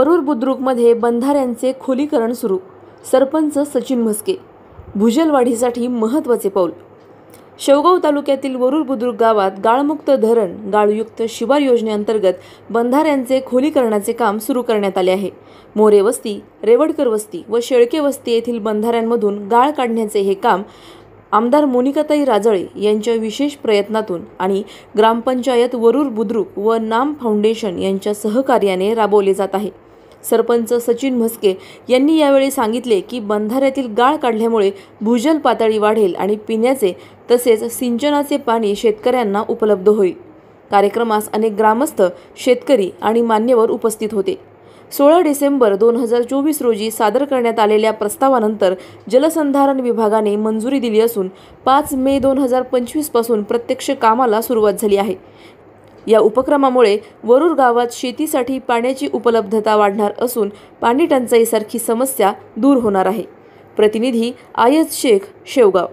वरूर बुद्रुकमध्ये बंधाऱ्यांचे खोलीकरण सुरू. सरपंच सचिन म्हस्के. भूजलवाढीसाठी महत्त्वाचे पाऊल. शेवगाव तालुक्यातील वरूर बुद्रुक गावात गाळमुक्त धरण गाळयुक्त शिवार योजनेअंतर्गत बंधाऱ्यांचे खोलीकरणाचे काम सुरू करण्यात आले आहे. मोरे वस्ती, रेवडकर वस्ती व शेळके वस्ती येथील बंधाऱ्यांमधून गाळ काढण्याचे हे काम आमदार मोनिकाताई राजळे यांच्या विशेष प्रयत्नातून आणि ग्रामपंचायत वरूर बुद्रुक व नाम फाउंडेशन यांच्या सहकार्याने राबवले जात आहे. सरपंच सचिन म्हस्के यांनी यावेळी सांगितले की बंधाऱ्यातील गाळ काढल्यामुळे भूजल पातळी वाढेल आणि पिण्याचे तसेच सिंचनाचे पाणी शेतकऱ्यांना उपलब्ध होईल. कार्यक्रमास अनेक ग्रामस्थ, शेतकरी आणि मान्यवर उपस्थित होते. 16 डिसेंबर 2024 रोजी सादर करण्यात आलेल्या प्रस्तावानंतर जलसंधारण विभागाने मंजुरी दिली असून 5 मे 2025 पासून प्रत्यक्ष कामाला सुरुवात झाली आहे. या उपक्रमामुळे वरूर गावात शेतीसाठी पाण्याची उपलब्धता वाढणार असून पाणी टंचाईसारखी समस्या दूर होणार आहे. प्रतिनिधी आयत शेख, शेवगाव.